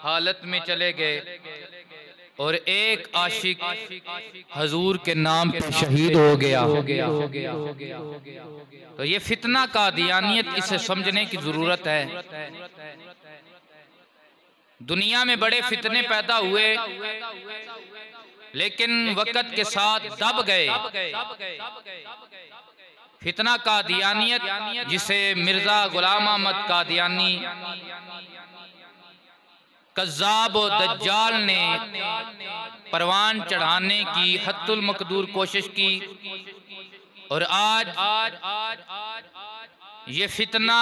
हालत में चले गए और एक आशिक हजूर के नाम पे शहीद हो गया। तो ये फितना कादियानियत, इसे समझने की जरूरत है। दुनिया में बड़े फितने पैदा हुए लेकिन वक्त के साथ दब गए। फितना कादियानियत, जिसे मिर्जा गुलाम अहमद कादियानी कज़्ज़ाब और दज्जाल ने परवान चढ़ाने की हद्दुल मकदूर कोशिश की, और आज ये फितना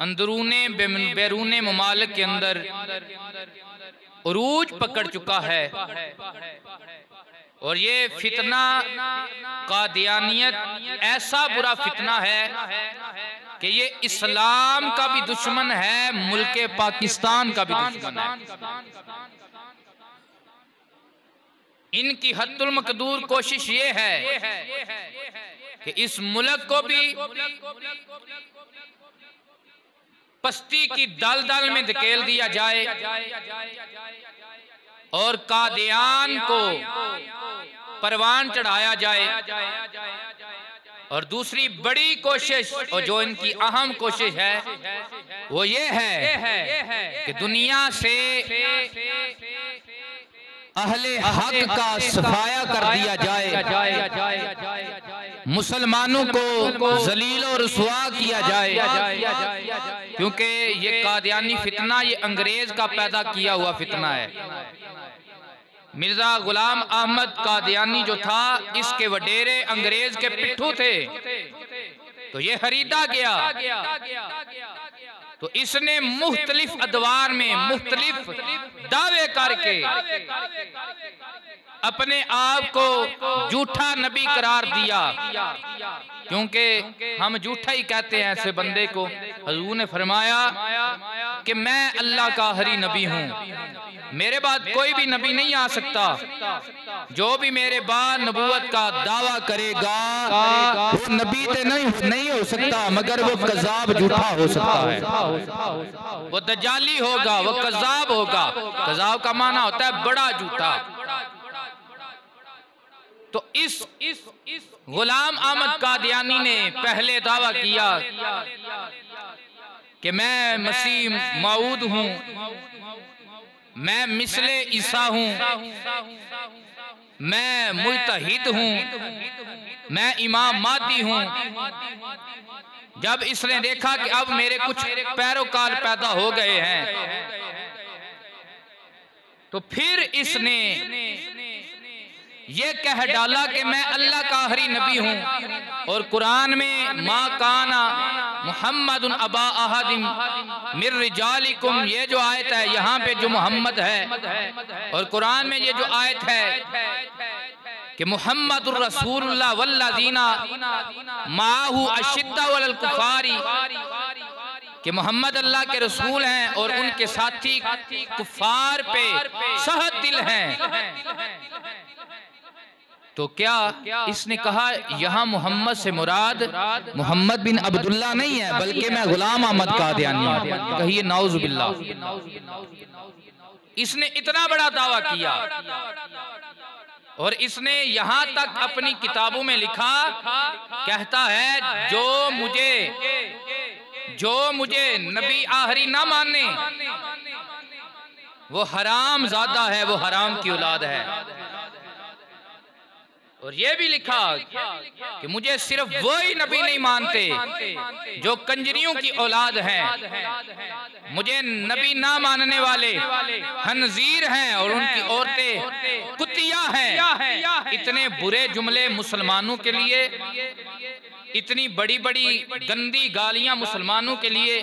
अंदरूने बैरूने ममालिक के अंदर उरूज पकड़ चुका है। और ये फितना कादियानियत ऐसा बुरा फितना है कि ये इस्लाम का भी दुश्मन है, मुल्के पाकिस्तान का भी दुश्मन है। इनकी हद्दुल मकदूर कोशिश ये है कि इस मुल्क को भी पस्ती की दलदल में धकेल दिया जाए और कादियान को परवान चढ़ाया जाए। और दूसरी बड़ी कोशिश, और जो इनकी अहम कोशिश है, वो ये है कि दुनिया से अहले हक का सफाया कर दिया जाए, मुसलमानों को जलील और रुसवा किया जाए। क्योंकि ये कादियानी फितना ये अंग्रेज का पैदा किया हुआ फितना है। मिर्जा गुलाम अहमद कादियानी जो था, इसके वडेरे अंग्रेज के पिट्ठू थे, तो ये खरीदा गया। तो इसने मुख्तलिफ अदवार में मुख्तलिफ दावे करके अपने आप को झूठा नबी करार दिया। क्योंकि हम झूठा ही कहते हैं ऐसे बंदे को। हुजूर ने फरमाया कि मैं अल्लाह का आखिरी नबी हूँ, मेरे बाद कोई भी नबी नहीं आ सकता। जो भी मेरे बाद नबूवत का दावा करेगा वो नबी तो नहीं हो सकता, मगर वो कज़्ज़ाब झूठा हो सकता है। वो दज्जाली होगा, वो कज़्ज़ाब होगा। कज़्ज़ाब का माना होता है बड़ा झूठा। तो इस गुलाम अहमद कादियानी ने पहले दावा किया कि मैं मसीह मऊद हूँ, मैं मिसले ईसा हूँ, मैं मुल्तहिद हूँ, मैं इमाम मादी हूँ। जब इसने देखा कि अब मेरे कुछ पैरोकार पैदा हो गए हैं, तो फिर इसने ये कह डाला कि मैं अल्लाह का आखिरी नबी हूँ। और कुरान में मा काना मुहम्मदुन अबा अहदिम मिर रिजालिकुम, ये जो आयत है यहाँ पे जो मोहम्मद है, और कुरान में ये जो आयत है कि मुहम्मदुर रसूलुल्लाह वल्लज़ीना माहू अशिद्दा वलल कुफारी, कि मोहम्मद अल्लाह के रसूल हैं और उनके साथी कुफार पे सख्त दिल हैं। तो क्या इसने कहा यहाँ मोहम्मद से मुराद मोहम्मद बिन अब्दुल्ला नहीं है, बल्कि मैं गुलाम अहमद कादियानी हूँ। कहिए नाउज़ु बिल्लाह। इसने इतना बड़ा दावा किया और इसने यहाँ तक अपनी किताबों में लिखा, कहता है जो मुझे नबी आखिरी ना माने वो हराम ज़ादा है, वो हराम की औलाद है। और ये भी लिखा कि मुझे सिर्फ वही नबी नहीं मानते जो कंजरियों की औलाद हैं, मुझे नबी ना मानने वाले खंजीर हैं और उनकी औरतें कुत्तियां हैं। इतने बुरे जुमले मुसलमानों के लिए, इतनी बड़ी बड़ी गंदी गालियां मुसलमानों के लिए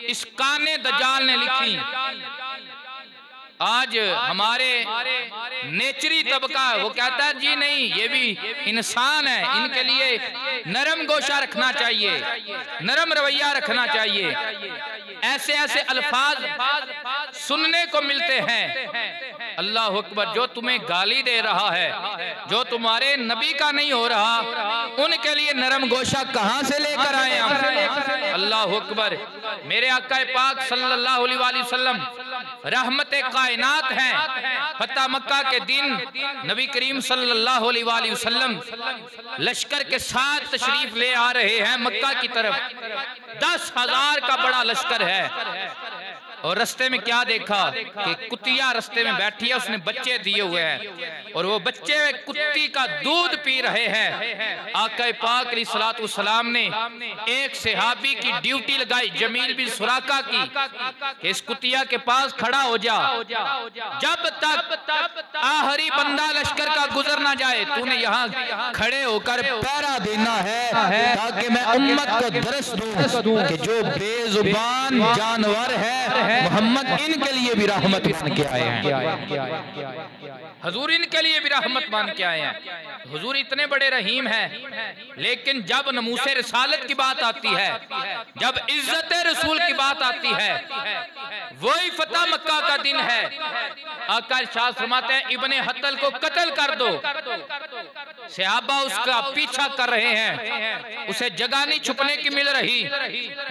इस काने दज्जाल ने लिखी। आज हमारे नेचरी तबका वो कहता है जी नहीं, ये भी इंसान है, इनके लिए नरम गोशा रखना चाहिए, नरम रवैया रखना चाहिए। ऐसे ऐसे अल्फाज सुनने को मिलते हैं। अल्लाह अकबर। जो तुम्हें गाली दे रहा है, जो तुम्हारे नबी का नहीं हो रहा, उनके लिए नरम गोशा कहां से लेकर आए हम। अल्लाह अकबर। मेरे आका पाक सल्लल्लाहु अलैहि वसल्लम रहमत कायनात हैं। फतह मक्का के दिन नबी करीम सल्लल्लाहु अलैहि वसल्लम लश्कर के साथ तशरीफ ले आ रहे हैं मक्का की तरफ। 10,000 का बड़ा लश्कर है और रास्ते में क्या देखा कि कुतिया रास्ते में बैठी है, उसने बच्चे दिए हुए हैं और वो बच्चे कुत्ती का दूध पी रहे हैं। आका पाक अलैहिस्सलातु वस्सलाम ने एक सहाबी की ड्यूटी लगाई, जमील बिन सुराका की, कि इस कुतिया के पास खड़ा हो जा, जब तक आखिरी बंदा लश्कर का गुजर ना जाए तूने यहाँ खड़े होकर पहरा देना है, ताकि मैं उम्मत को दर्श दूं कि जो बेजुबान जानवर है मोहम्मद इनके लिए भी रहमत बन के आए हैं। हुजूर इनके लिए भी रहमत बन के आए हैं। हुजूर इतने बड़े रहीम हैं, लेकिन जब नमूसे रिसालत की बात आती है, जब इज्जत रसूल की बात आती है, वही फतह मक्का का दिन है। आका इरशाद फरमाते हैं इब्ने हत्तल को कत्ल कर दो। सहाबा उसका पीछा कर रहे हैं, उसे जगह नहीं छुपने की मिल रही।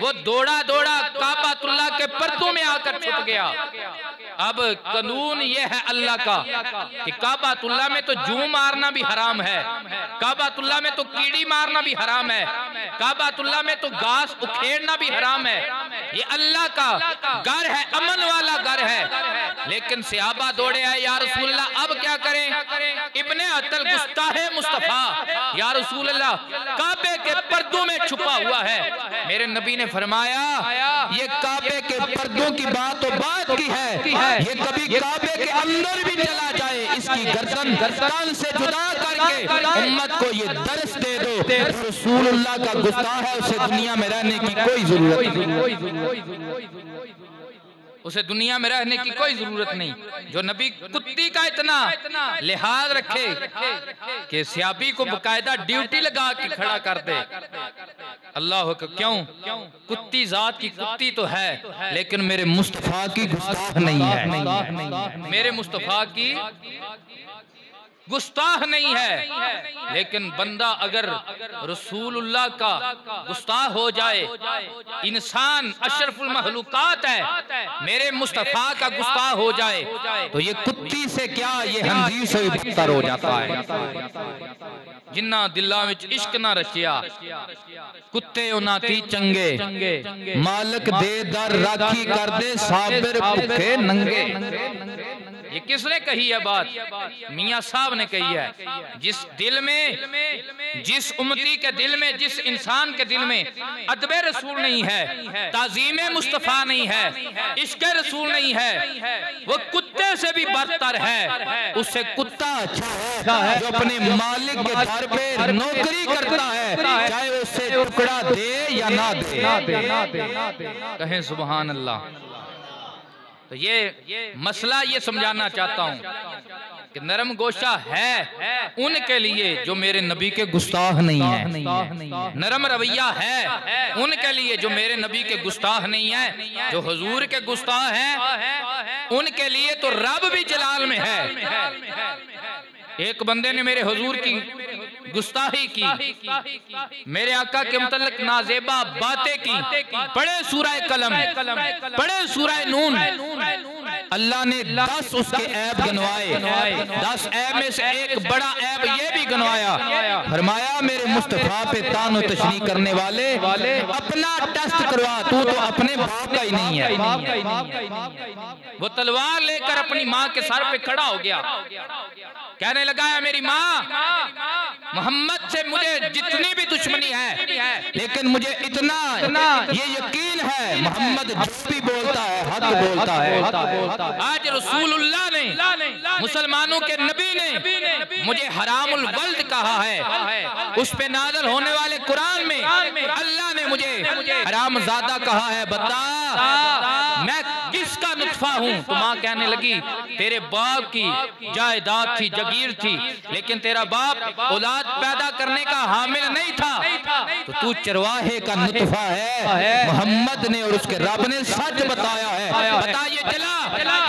वो दौड़ा दौड़ा काबातुल्लाह के पर्दों में आकर छुप गया। अब कानून ये है अल्लाह का कि काबातुल्लाह में तो जू मारना भी हराम है, काबातुल्लाह में तो कीड़ी मारना भी हराम है, काबातुल्लाह में तो घास उखेड़ना भी हराम है। ये अल्लाह का घर है, अमन वाला घर है। लेकिन सहाबा दौड़े आए, या रसूलल्लाह अब क्या करें। इब्ने हत्तल गुस्ताहे मुस्तफा, या रसूलल्लाह काबे के पर्दों में छुपा हुआ है। मेरे नबी ने फरमाया ये काबे के पर्दों की बात तो बात की है, ये कभी काबे के अंदर भी चला जाए, इसकी गर्दन कान से जुदा करके उम्मत को ये दर्श दे दो। रसूलुल्लाह का गुस्ताह है, उसे दुनिया में रहने की कोई जरूरत नहीं, उसे दुनिया में रहने की कोई जरूरत नहीं। जो नबी कुत्ती का इतना लिहाज रखे कि सहाबी को बकायदा ड्यूटी लगा के खड़ा कर दे। अल्लाह क्यों, कुत्ती जात की कुत्ती तो है, लेकिन मेरे मुस्तफा की गुस्ताख नहीं है, मेरे मुस्तफा की गुस्ताख नहीं है। लेकिन बंदा अगर रसूलुल्लाह का गुस्ताख हो जाए, इंसान अशरफुल महलूकात है, मेरे मुस्तफा का गुस्ताख हो जाए तो ये कुत्ती से क्या, ये हंजीर से भी बदतर हो जाता है। जिन्ना दिल्ला विच इश्क ना रचिया, कुत्ते उन्हां ती चंगे, मालिक दे दर राखी कर दे साबिर भूखे नंगे। ये किसने कही है बात? मियां साहब ने कही है। जिस दिल में, जिस उम्मती के दिल में, जिस इंसान के दिल में अदबे रसूल नहीं है, ताजीमे मुस्तफा नहीं है, इश्क रसूल नहीं है, वो कुत्ते से भी बदतर है। उससे कुत्ता अच्छा है जो अपने मालिक के घर पे नौकरी करता है, चाहे उससे टुकड़ा दे या ना दे। कहें सुभान अल्लाह। तो ये मसला ये समझाना चाहता हूँ कि नरम गोशा है उनके लिए जो मेरे नबी के गुस्ताख नहीं है, नरम रवैया है उनके लिए जो मेरे नबी के गुस्ताख नहीं है। जो हुजूर के गुस्ताख हैं उनके लिए तो रब भी जलाल में है। एक बंदे ने मेरे हुजूर की गुस्ताखी की, मेरे आका के मुतल्लिक नाजेबा बातें की, पढ़े सूरह कलम, पढ़े सूरह नून, अल्लाह ने 10 उसके ऐब गिनवाए। 10 ऐब में से एक बड़ा ऐब ये भी गिनवाया, फरमाया मेरे मुस्तफा पे तानो तशरीह करने वाले अपना टेस्ट करवा, तू तो अपने बाप का ही नहीं है। वो तलवार लेकर अपनी माँ के सर पे खड़ा हो गया, कहने लगा है मेरी माँ, मोहम्मद से मुझे जितनी भी दुश्मनी है, लेकिन मुझे इतना ये यकीन है मोहम्मद जो भी बोलता है हक बोलता है। आज रसूलुल्लाह ने, मुसलमानों के नबी ने मुझे हरामुल वल्द कहा है। उस पे नाज़िल होने वाले कुरान में अल्लाह ने मुझे हरामज़ादा कहा है। बता मैं किसका नुत्फा हूँ? तो माँ कहने लगी तेरे बाप की जायदाद थी, जगीर थी, लेकिन तेरा बाप औलाद पैदा करने का हामिल नहीं था, तो तू चरवाहे का नुत्फा है। मोहम्मद ने और उसके रब ने सच बताया है। बता ये जला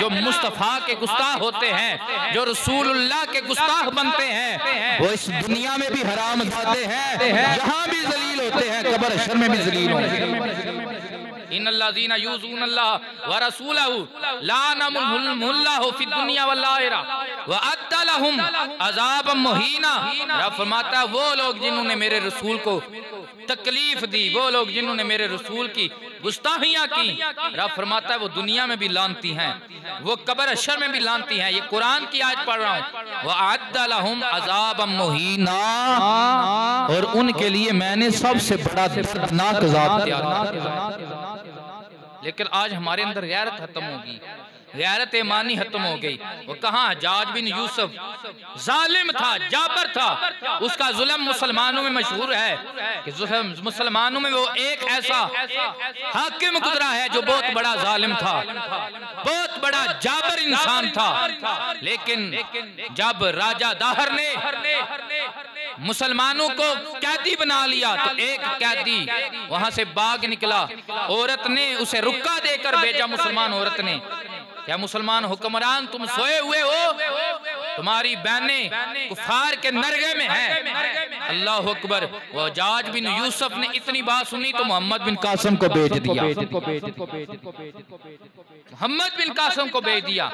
जो मुस्तफ़ा के गुस्ताख होते हैं, जो रसूलुल्लाह के गुस्ताख बनते हैं, वो इस दुनिया में भी हराम जाते हैं, यहाँ भी जलील होते हैं, कब्र हश्र में भी जलील होंगे। इन्नल्लाज़ीना यूज़ूनल्लाह व रसूलहू लानहुमुल्लाहु फिद दुनिया वल आखिरह व अद्दा लहुम अज़ाबम मुहीना। रब फरमाता है वो लोग जिन्होंने मेरे रसूल को तकलीफ दी, वो लोग जिन्होंने मेरे रसूल की गुस्ताखियां की, रब फरमाता है वो दुनिया में भी लानती हैं, वो कब्र हश्र में भी लानती हैं। ये कुरान की आयत पढ़ रहा हूँ। व अद्दा लहुम अज़ाबम मुहीना, और उनके लिए मैंने सबसे बड़ा दर्दनाक अज़ाब तैयार किया। लेकिन आज हमारे अंदर गैरत खत्म होगी, गैरत ईमानी खत्म हो गई। वो कहाँ हज्जाज बिन यूसुफ जालिम था, जाबर था, उसका जुल्म मुसलमानों में मशहूर है कि मुसलमानों में वो एक ऐसा हाकिम गुजरा है जो बहुत बड़ा जालिम था, बहुत बड़ा जाबर इंसान था। लेकिन जब राजा दाहर ने मुसलमानों को कैदी बना लिया तो एक कैदी वहां से भाग निकला, औरत ने उसे रुक्का देकर भेजा। मुसलमान औरत ने, क्या मुसलमान हुक्मरान तुम सोए हुए हो, तुम्हारी बहनें कुफार के नरगे में है। अल्लाह अकबर। वो हज्जाज बिन यूसुफ ने इतनी बात सुनी तो मोहम्मद बिन कासिम को भेज दिया, मोहम्मद बिन कासिम को भेज दिया।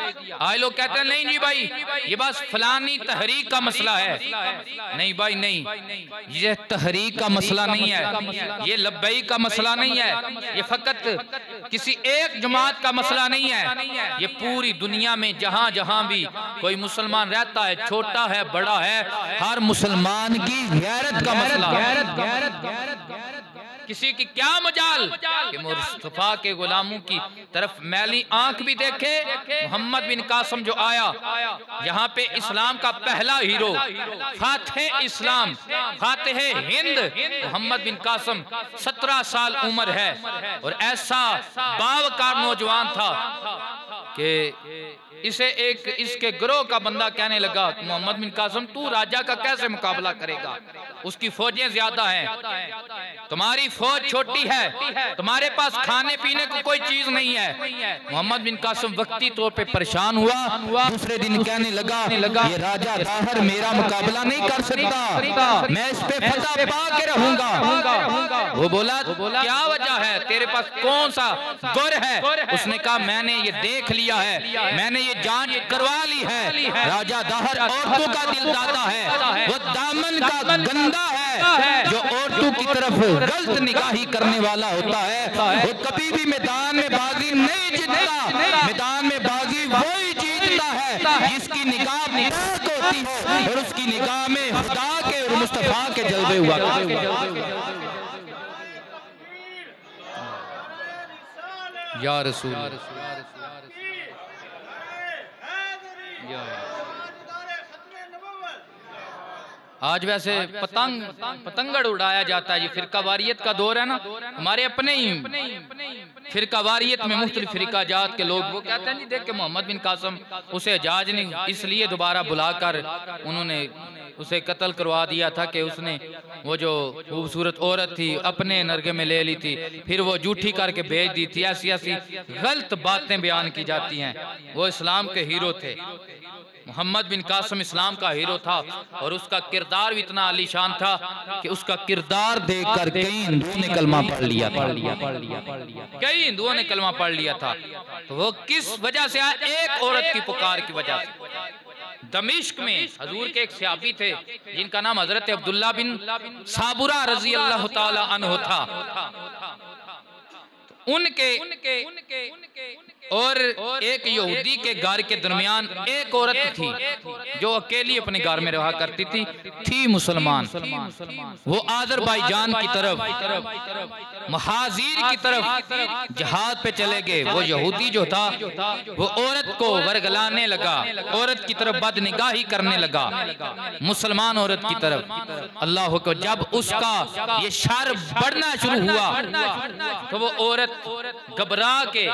आज लोग कहते हैं नहीं जी भाई ये बस फलानी तहरीक का मसला है। नहीं भाई नहीं, ये तहरीक का मसला नहीं है, ये लब्बई का मसला नहीं है, ये फकत किसी एक जमात का मसला नहीं है। ये पूरी दुनिया में जहां जहां भी कोई मुसलमान रहता है, छोटा है बड़ा है, हर मुसलमान की गैरत का मसला है। किसी की क्या मजाल कि मुस्तफा के गुलामों की तरफ मैली आंख भी देखे। मोहम्मद बिन कासिम जो आया यहाँ पे इस्लाम का पहला हीरो, फातिह इस्लाम, फातिह हिंद मोहम्मद बिन कासिम 17 साल उम्र है और ऐसा बावकार नौजवान था कि इसे एक इसके ग्रोह का बंदा कहने लगा मोहम्मद बिन कासिम तू राजा का कैसे मुकाबला करेगा, उसकी फौजें ज्यादा हैं, तुम्हारी फौज छोटी है, तुम्हारे पास खाने पीने को कोई चीज नहीं है। मोहम्मद बिन कासिम वक्ती तौर पे परेशान हुआ। दूसरे दिन कहने लगा ये राजा दाहर मेरा मुकाबला नहीं कर सकता, मैं इस पे फतह पा के रहूंगा। वो बोला क्या वजह है, तेरे पास कौन सा गुर है? उसने कहा मैंने ये देख लिया है, मैंने ये जांच करवा ली है, राजा दाहर औरतों का दिलदाता है, वो दामन का गंदा है, जो औरतों की तरफ गलत निगाही करने वाला होता है, वो कभी भी मैदान में बाजी नहीं जीतता। मैदान में बाजी वही जीतता है जिसकी निगाह पाक होती है और उसकी निगाह में खुदा के और मुस्तफा के जलवे हुआ या रसूल। आज वैसे पतंगड़ उड़ाया जाता है, ये फिरका वारियत का दौर है ना, हमारे अपने ही फिरका वारियत में मुख्तलिफ फिरका जात के लोग वो कहते हैं जी देख के मोहम्मद बिन कासिम उसे हज्जाज ने इसलिए दोबारा बुलाकर उन्होंने उसे कत्ल करवा दिया था कि उसने वो जो खूबसूरत औरत थी अपने नरगे में ले ली थी, फिर वो झूठी करके भेज दी थी। ऐसी ऐसी गलत बातें बयान की जाती हैं। वो इस्लाम के हीरो थे, मोहम्मद बिन कासिम इस्लाम का हीरो था और उसका किरदार भी इतना आलीशान था कि उसका किरदार देखकर कई हिंदुओं ने कलमा पढ़ लिया था, कई हिंदुओं ने कलमा पढ़ लिया था। तो वो किस वजह से आया? एक औरत की पुकार की वजह से। दमिश्क में हजूर के एक सहाबी थे जिनका नाम हजरत अब्दुल्ला बिन साबुरा रजी अल्लाह ताला अन्हु था। उनके और एक यहूदी के घर के दरमियान एक औरत थी जो अकेली अपने घर में रहा करती थी मुसलमान। वो आज़रबाईजान की तरफ महाजीर की तरफ जहाज पे चले गए। वो यहूदी जो था वो औरत को वरगलाने लगा, औरत की तरफ बदनिगाही करने लगा, मुसलमान औरत की तरफ। अल्लाह को जब उसका ये शर बढ़ना शुरू हुआ तो वो औरत घबरा के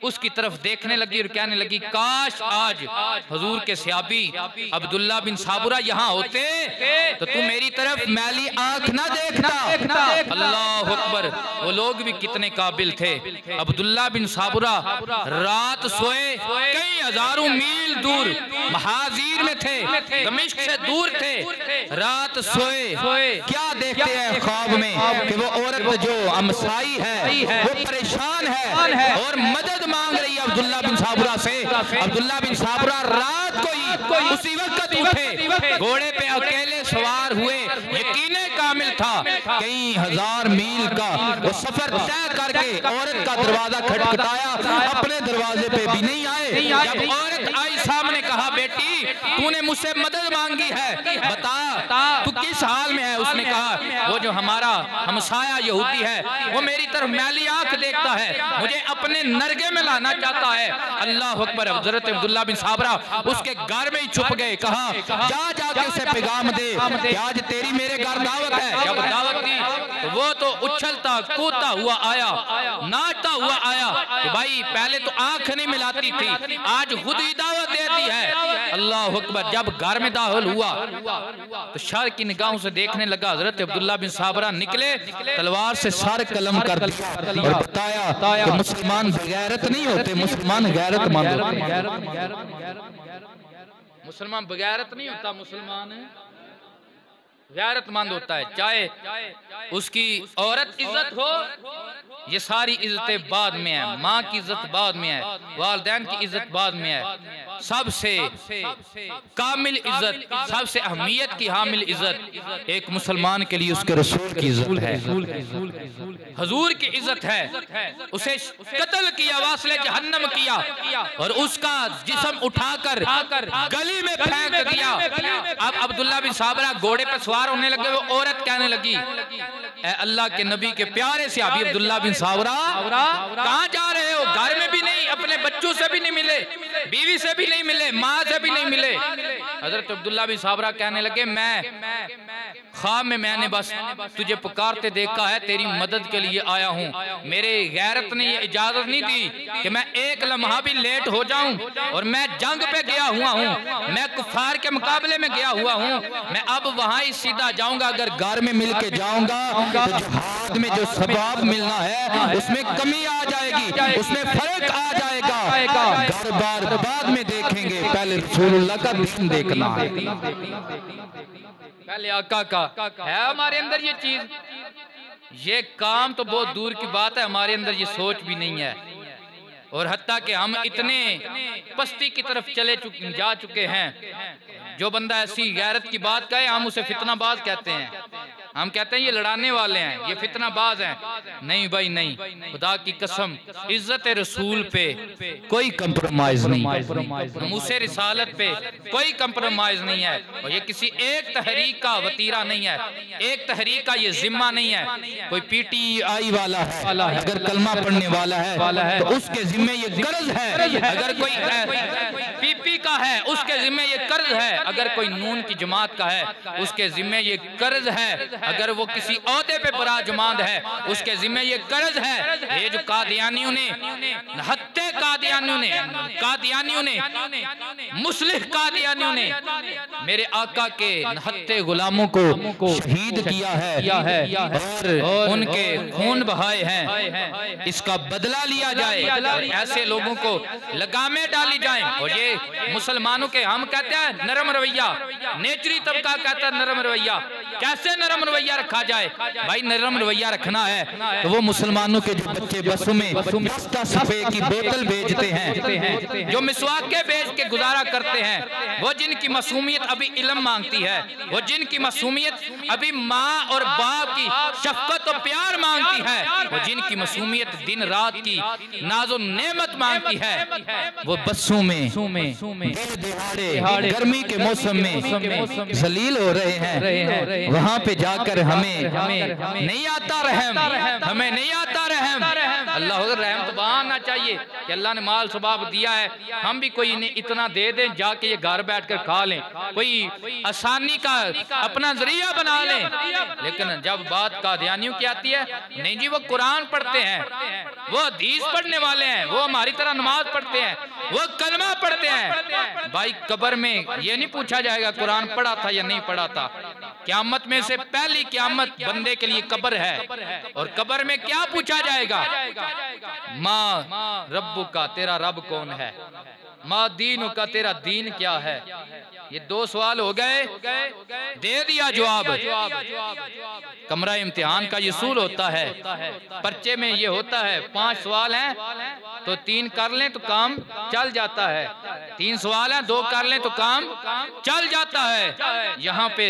उसकी तरफ देखने लगी और कहने लगी काश आज हुजूर के सहाबी अब्दुल्ला बिन साबुरा यहाँ होते तो तू मेरी तरफ मैली आंख ना देखता। अल्लाह अकबर, वो लोग भी कितने काबिल थे। अब्दुल्ला बिन साबुरा रात सोए, कई हजारों मील दूर महाजीर में थे, दमिश्क से दूर थे, रात सोए, क्या देखते हैं ख्वाब में कि वो औरत जो अमसाई है वो परेशान है और मदद मांग रही है अब्दुल्ला बिन साबुरा से। अब्दुल्ला बिन साबुरा रात को ही उसी वक्त उठे, घोड़े पे अकेले सवार हुए, यकीने कामिल था कई हजार मील का वो सफर तय करके औरत का दरवाजा खटखटाया, अपने दरवाजे पे भी नहीं आए। जब औरत आई सामने, कहा बेटी तूने मुझसे मदद मांगी है, बता तू किस हाल में है। उसने कहा वो जो हमारा हमसाया यहूदी है वो मेरी तरफ मैली आंख देखता है, मुझे अपने नरगे में लाना चाहता है। अल्लाह अकबर, हज़रत अब्दुल्ला बिन साबरा उसके घर में ही छुप गए। कहा जा जाके उसे पैगाम दे कि आज तेरी मेरे घर दावत है। जब दावत दी तो वो तो उछलता कूदता हुआ आया, नाचता हुआ आया कि भाई पहले तो आंख नहीं मिलाती थी, आज खुद ही दावत देती है। अल्लाह अकबर, जब घर में दाखिल हुआ तो शर की निगाहों से देखने लगा। हजरत अब्दुल्ला बिन साबरा निकले, तलवार से सर कलम कर दिया और बताया कि मुसलमान बगैरत नहीं होते, मुसलमान गैरतमंद होते हैं। मुसलमान बगैरत नहीं होता, मुसलमान गैरतमंद होता है। चाहे उसकी औरत इज्जत हो, ये सारी इज्जतें बाद में है, माँ की इज्जत बाद में है, वालिदैन की इज्जत बाद में है। सबसे कामिल इज्जत, सबसे अहमियत की हामिल इज्जत एक मुसलमान के लिए उसके रसूल की इज्जत है, हुजूर की इज्जत है। उसे कत्ल किया, वासले जहन्नम किया और उसका जिस्म उठाकर गली में फेंक दिया। अब अब्दुल्ला बिन साबरा घोड़े पर सवार होने लगे, वो औरत कहने लगी ए अल्लाह के नबी के प्यारे से अभी अब्दुल्ला बिन साबरा कहाँ जा रहे हो? घर में भी नहीं, अपने बच्चों से भी नहीं मिले, बीवी से भी नहीं मिले, माँ से भी नहीं मिले। हजरत अब्दुल्ला बिन साबरा कहने लगे मैं ख्वाब में मैंने बस तुझे पुकारते देखा है, तेरी मदद के लिए आया हूँ। मेरे गैरत ने ये इजाजत नहीं दी कि मैं एक लम्हा भी लेट हो जाऊं, और मैं जंग पे गया हुआ हूँ, मैं कुफार के मुकाबले में गया हुआ हूँ, मैं अब वहां ही सीधा जाऊंगा। अगर घर में मिल के जाऊंगा तो जिहाद में जो सवाब मिलना है उसमें कमी आ जाएगी, उसमें फर्क आ जाएगा। घर बार बाद में देखेंगे, पहले रसूलुल्लाह का दीन देखना है, पहले आका का है हमारे अंदर ये चीज। ये काम तो बहुत दूर की बात है, हमारे अंदर ये सोच भी नहीं है। और हत्ता कि हम इतने पस्ती की तरफ जा चुके हैं, जो बंदा ऐसी गैरत की बात कहे हम उसे फितनाबाज कहते हैं। हम कहते हैं ये लड़ाने वाले हैं, ये फितनाबाज हैं। नहीं भाई नहीं, खुदा की कसम इज्जत रसूल पे कोई कंप्रोमाइज नहीं, मूसे रिसालत पे कोई कंप्रोमाइज नहीं है। और ये किसी एक तहरीक का वतीरा नहीं है, एक तहरीक का ये जिम्मा नहीं है। कोई PTI वाला है, अगर कलमा पढ़ने वाला है तो उसके जिम्मे ये कर्ज है। अगर कोई PP का है उसके जिम्मे ये कर्ज है। अगर कोई नून की जमात का है उसके जिम्मे ये कर्ज है। अगर वो किसी औहदे पे बराजमान है उसके जिम्मे ये कर्ज है। ये जो कादियानियों ने, हत्ते कादियानियों ने, मुस्लिह कादियानियों ने मेरे आका के हत्ते गुलामों को शहीद किया है और उनके खून बहाए हैं, इसका बदला लिया जाए, ऐसे लोगों को लगामें डाली जाए। और ये मुसलमानों के, हम कहते हैं नरम रवैया, नेचरी तबका कहता है नरम रवैया। कैसे नरम रवैया रखा जाए? भाई नरम रवैया रखना है तो वो मुसलमानों के जो बच्चे बसों में रुपए की बोतल बेचते हैं, जो मिसवाक के बेच के गुजारा करते हैं, वो जिनकी मासूमियत अभी इल्म मांगती है, वो जिनकी मासूमियत अभी माँ और बाप की शफकत और प्यार मांगती है, वो जिनकी मासूमियत दिन रात की नाज़ो नेमत मांगती है, वो बसों में दिहाड़े गर्मी के मौसम में जलील हो रहे हैं। वहाँ पे जाकर हमें नहीं आता रहम, हमें नहीं आता रहम। अल्लाह रहम तो वहाँ ना चाहिए कि अल्लाह ने माल सबाब दिया है, हम भी कोई इन्हें इतना दे दें जाके ये घर बैठ कर खा लें, कोई आसानी का अपना जरिया बना लें। लेकिन जब बात कादियानियों की आती है, नहीं जी वो कुरान पढ़ते हैं, वो हदीस पढ़ने वाले हैं, वो हमारी तरह नमाज पढ़ते हैं, वो कलमा पढ़ते हैं। भाई कब्र में ये नहीं पूछा जाएगा कुरान पढ़ा था या नहीं पढ़ा था। क़यामत में से पहली क़यामत बंदे के लिए कब्र है, और कब्र में क्या पूछा जाएगा? माँ रब्बु का, तेरा रब कौन है? माँ दीनु का, तेरा दीन क्या है? ये दो सवाल हो गए, दे दिया जवाब। कमरा इम्तिहान का ये सूल होता है, पर्चे में ये होता है 5 सवाल हैं तो 3 कर लें तो काम चल जाता है, 3 सवाल हैं 2 कर लें तो काम चल जाता है। यहाँ पे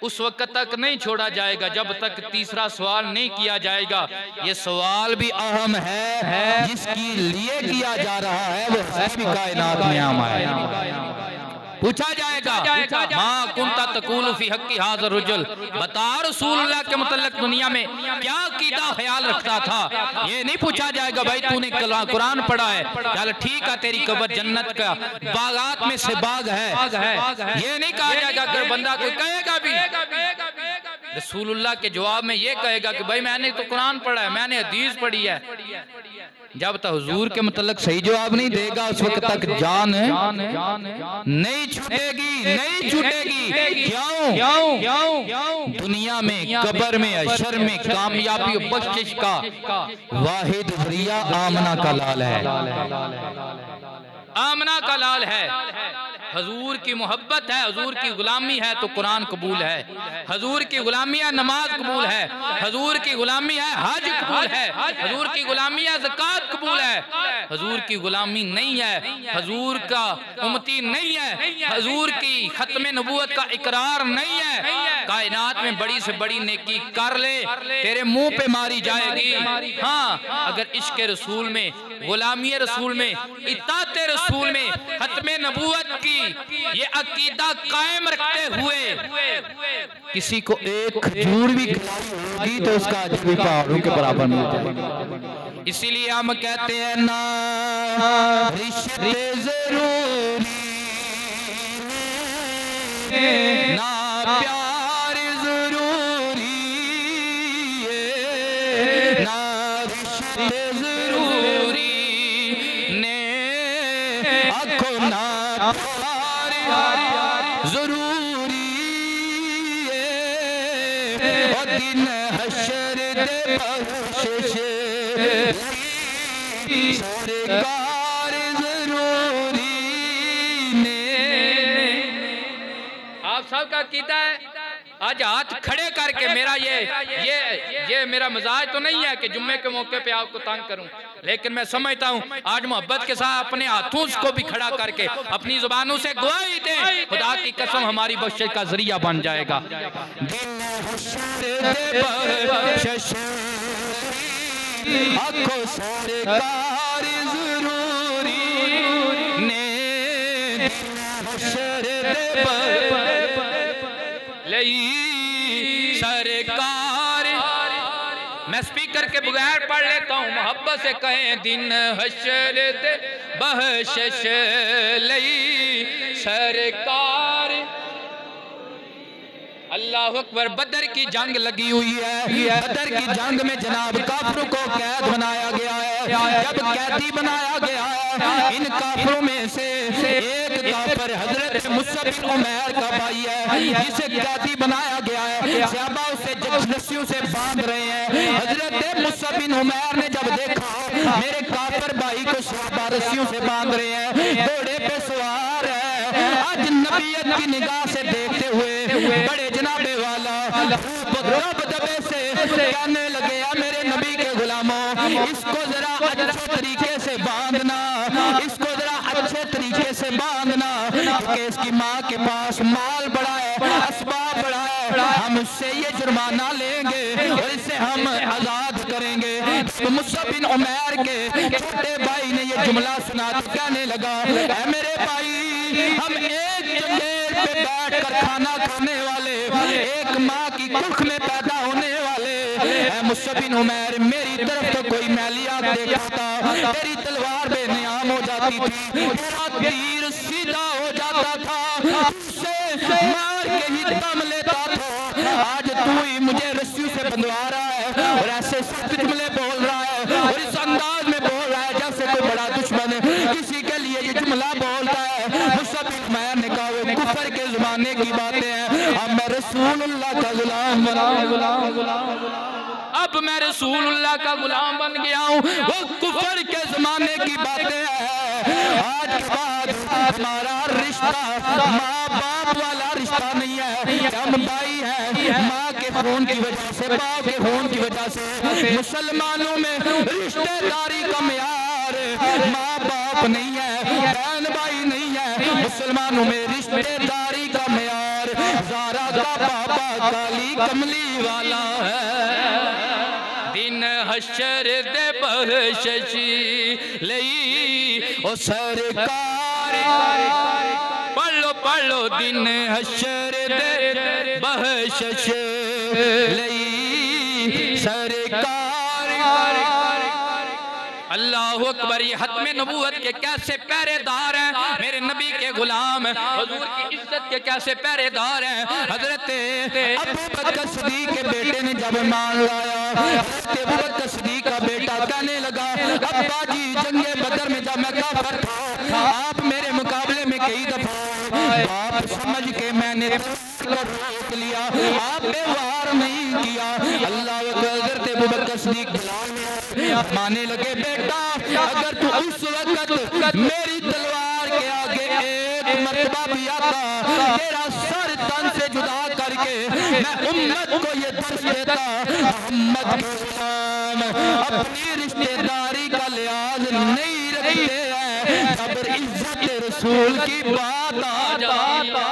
उस वक्त तक नहीं छोड़ा जाएगा जब तक तीसरा सवाल नहीं किया जाएगा। ये सवाल भी अहम है, जिसके लिए किया जा रहा है वो कायनात में आम है। पूछा जाएगा माँ कुंता तकूल फी हक्की हाज़ा रुजुल, बता रसूलुल्लाह के मुतल्लिक़ दुनिया में क्या कीदा ख्याल रखता था। ये नहीं पूछा जाएगा भाई तूने कुरान पढ़ा है, चल ठीक है तेरी कब्र जन्नत का बागात में से बाग है। ये नहीं कहा जाएगा। अगर बंदा कोई कहेगा भी रसूलुल्लाह के जवाब में ये कहेगा कि भाई मैंने तो कुरान पढ़ा है, मैंने हदीस पढ़ी है। जब तक हुजूर के मुतल्लिक़ सही जवाब नहीं देगा उस वक्त तक जान नहीं छूटेगी, नहीं छूटेगी। क्यों? दुनिया में कब्र में अशर में कामयाबी और बख्शिश का वाहिद जरिया आमना का लाल है, आमना का लाल है। हजूर की मोहब्बत है, हजूर की गुलामी है तो कुरान कबूल है, हजूर की गुलामी है नमाज कबूल है, हजूर की गुलामी है हज कबूल है, हजूर की गुलामी है ज़कात कबूल है। हजूर की गुलामी नहीं है, हजूर का उम्मती नहीं है, हजूर की खत्म नबूवत का इकरार नहीं है। कायनात में बड़ी से बड़ी नेकी कर ले, तेरे मुंह पे मारी जाएगी। हाँ, अगर इश्क रसूल में, गुलामी रसूल में, इत्ताअत रसूल में, खत्म नबूवत की ये अकीदा कायम रखते हुए किसी को एक खजूर भी खिलाई तो उसका अजर भी पहाड़ों के बराबर मिल जाएगा। इसीलिए हम कहते हैं ना रिश्ते जरूरी ना प्यार जरूरी ना रिश्ते जरूरी ने आखो ना जरूरी और दिन हशर दे बख्शिश सरकार जरूरी ने। आप सबका कीता है आज हाथ खड़े करके, मेरा ये मेरा मजाज तो नहीं है कि जुम्मे के मौके पे आपको तंग करूं, लेकिन मैं समझता हूं आज मोहब्बत के साथ अपने हाथों को भी खड़ा करके अपनी जुबानों से गवाही दें, खुदा की कसम हमारी बख्शिश का जरिया बन जाएगा। सरकार मैं स्पीकर के बगैर पढ़ लेता हूँ, मोहब्बत से कहें दिन हशर दे बख्शिश लई सरकार। अल्लाह अकबर। बदर की जंग लगी हुई है, बदर की जंग में जनाब काफिरों को कैद बनाया गया है। जब कैदी बनाया गया है, इन काफिरों में से एक काफिर हजरत मुसअब बिन उमैर का भाई है, जिसे कैदी बनाया गया है। सहाबा उसे रस्सियों से बांध रहे हैं। हजरत मुसअब बिन उमैर ने जब देखा मेरे काफिर भाई को सहाबा रस्सियों से बांध रहे हैं, घोड़े पे सवार है, आज नबीयत की निगाह से देखते हुए बड़े जनाबे वाला रब दबे से कहने लगे, या मेरे नबी के गुलामों, इसको जरा अच्छे तरीके से बांधना, इसको जरा अच्छे तरीके से बांधना, क्योंकि इसकी माँ के पास माल बड़ा है, असबाब बड़ा है, हम उससे ये जुर्माना लेंगे और इसे हम आजाद करेंगे। तो मुसअब बिन उमैर के छोटे भाई ने ये जुमला सुना तो कहने लगा, ऐ मेरे भाई, हम एक जंगल पे बैठ कर खाना खाने वाले, एक माँ की कुख में पैदा होने वाले, मुसअब बिन उमैर मेरी तरफ तो कोई मैली आंख देखता, तेरी तलवार बेनियाम हो जाती थी, तेरा तीर सीधा हो जाता था, तुझसे मार के ही दम लेता था। आज तू ही मुझे रस्सियों से बंधवा रहा है और ऐसे सख्त जुमले बोल रहा है और इस अंदाज में बोल रहा है जैसे कोई बड़ा दुश्मन किसी के लिए ये जुमला बोलता है। मुसअब बिन उमैर ने कहा वो कुफर के ज़माने की बातें हैं, अब मैं रसूलुल्लाह का गुलाम बना, अब मैं रसूलुल्लाह का गुलाम बन गया हूँ। वो कुफर के ज़माने की बातें हैं। आज के बाद हमारा रिश्ता माँ बाप वाला रिश्ता नहीं है, हम भाई हैं माँ के खून की वजह से, बाप के खून की वजह से। मुसलमानों में रिश्तेदारी का म्यार माँ बाप नहीं है, बहन भाई नहीं है, मुसलमानों में रिश्तेदारी का म्यार ज़ारा का पापा काली कमली वाला है। दिन हशर दे बख्शिश लई ओ सरकार, पढ़ लो दिन हशर दे बख्शिश लई सरकार। अल्लाहु अकबर। ये खत्म नबूवत के कैसे पहरेदार हैं मेरे नबी के गुलाम, हुजूर की इज्जत के कैसे पहरेदार हैं। हजरत अबू बकर सिद्दीक के बेटे ने जब मान लाया, अबू बकर सिद्दीक का बेटा कहने लगा अब्बा जी जंगे बदर में जब मैं काफिर था आप मेरे मुकाबले में कई दफा बाप समझ के मैंने रोक लिया, आप व्यवहार नहीं किया। अल्लाह हजरत अबू बकर सिद्दीक माने लगे बेटा अगर तू उस वक्त मेरी तलवार के आगे एक मरतबा भी आता, तेरा सर तन से जुदा करके मैं उम्मत को ये दर्श देता मोहम्मद के गुलाम अपनी रिश्तेदारी का लिहाज नहीं रखते हैं, जब इज्जत रसूल की बात आ जाती।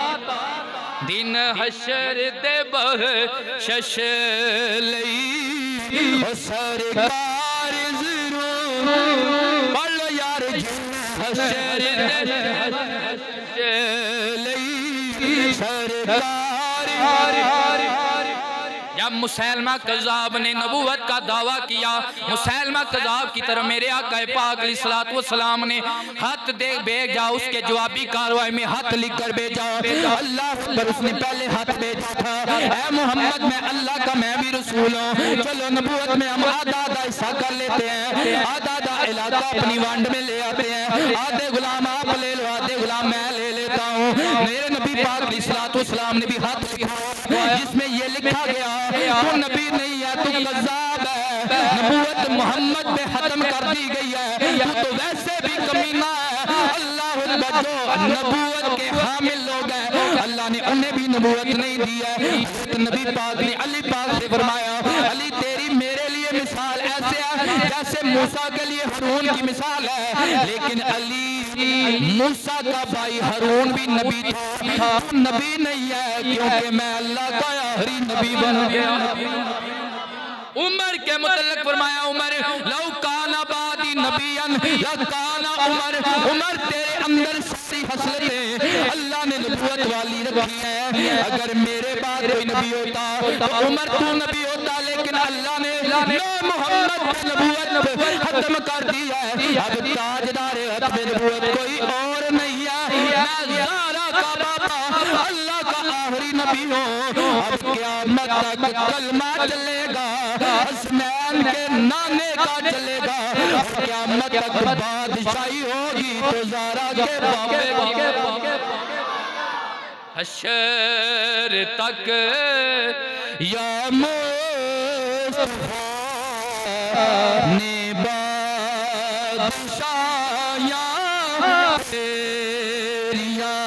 दिन हशर दे बख्शिश लई ओ सरकार जरूर पढ़ लो यार हशर दे बख्शिश लई सरकार। जब मुसैलमा कज़्ज़ाब ने नबूवत का दावा किया, मुसैलमा कज़्ज़ाब की तरफ मेरे आका पाक अलैहिस्सलातु वस्सलाम ने हाथ दे भेजा, उसके जवाबी कार्रवाई में हाथ लिख कर भेजा। अल्लाह पर उसने पहले हाथ भेजा था, ऐ मोहम्मद मैं अल्लाह का मैं भी रसूल हूँ, चलो नबूवत में हम आधा आधा हिस्सा कर लेते हैं, आधा आधा इलाका अपनी वंड में ले आते हैं, आधे गुलाम आप ले लो आधे गुलाम मैं ले लेता हूँ। मेरे नबी पाक अलैहिस्सलातु वस्सलाम ने भी हाथ लिखा जिसमें ये लिखा गया तू नबी नहीं है, तू कज़्ज़ाब है, नबूवत मोहम्मद पे खत्म कर दी गई है, तू तो वैसे भी कमीना है। अल्लाह जो नबूवत के हामिल लोग हैं अल्लाह ने उन्हें भी नबूवत नहीं दी है। नबी पाक ने अली पाक से फरमाया अली तेरी मेरे लिए मिसाल ऐसे है जैसे मूसा के लिए हारून की मिसाल है, लेकिन अली मूसा का भाई हारून भी नबी था, नबी नहीं है क्योंकि मैं अल्लाह का आखिरी नबी बन गया। उमर के मुतल्लिक फरमाया उमर लौ काना बादी नबियन लकाना उमर, उमर तेरे अंदर सारी हसलतें अल्लाह ने नबूवत वाली रखी है, अगर मेरे बाद कोई नबी होता तो उमर तू नबी होता, लेकिन अल्लाह ने मोहम्मद की नबूवत खत्म कर दी है। अब ताजदार हत्म नबूवत कोई और नहीं है, मैं ज़ारा का बाबा अल्लाह का आखिरी नबी हूँ। अब क़यामत तक कलमा चलेगा, हसनैन के नाने का चलेगा, क़यामत तक बादशाही होगी तो ज़ारा के बाबे की। हशर तक या मुस्तफा ने बादशाहियाँ तेरियाँ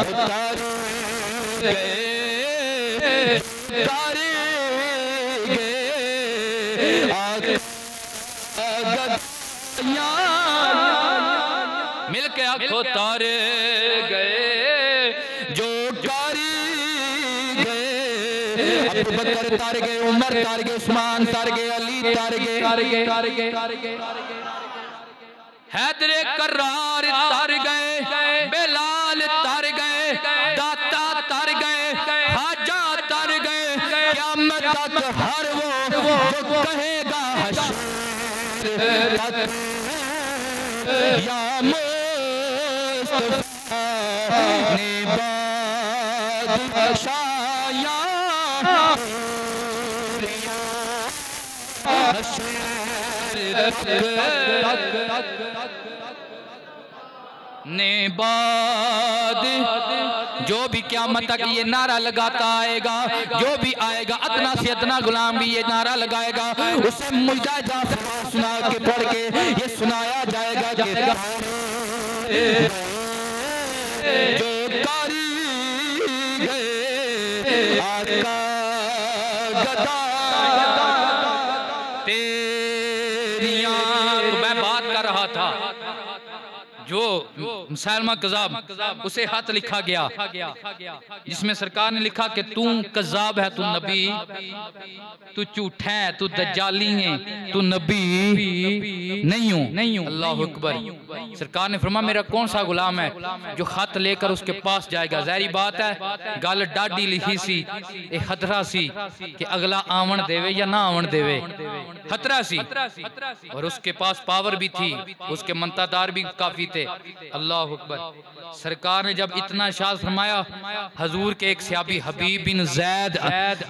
उतर गए मिल के आखो तारे गए जो अबू बकर तार गए, उमर तार गए, उस्मान तार गए, अली तार गए, हैदर करार तर गए, बेलाल तर गए, दाता तर गए, हाजा तर गए, क्या क़यामत तक हर वो जो कहेगा हश्र तक या मुस्तफा ने बादशाया ने बाद जो भी क़यामत तक ये नारा लगाता आएगा, जो भी आएगा अदना से अदना गुलाम भी ये नारा लगाएगा, उसे मुझे सुना के पढ़ के ये सुनाया जाएगा कि जो कारी गए आका गदा तेरियां। तो मैं बात कर रहा था जो मुसलमान कज़ाब उसे हाथ लिखा गया जिसमें सरकार ने लिखा कि तू कज़ाब है, तू नबी, तू झूठा है, तू दज्जाली है, तू नबी नहीं हूं। अल्लाह अकबर। सरकार ने फरमाया मेरा कौन सा गुलाम है जो खत लेकर उसके पास जाएगा। ज़ाहिर बात है गल डाडी लिखी सी, एक खतरा सी कि अगला आवन देवे या ना आवन देवे, खतरा सी। और उसके पास पावर भी थी, उसके मंतादार भी काफी थे। अल्लाह अकबर। सरकार ने जब इतना इरशाद फरमाया, हजूर के एक सहाबी हबीब बिन ज़ैद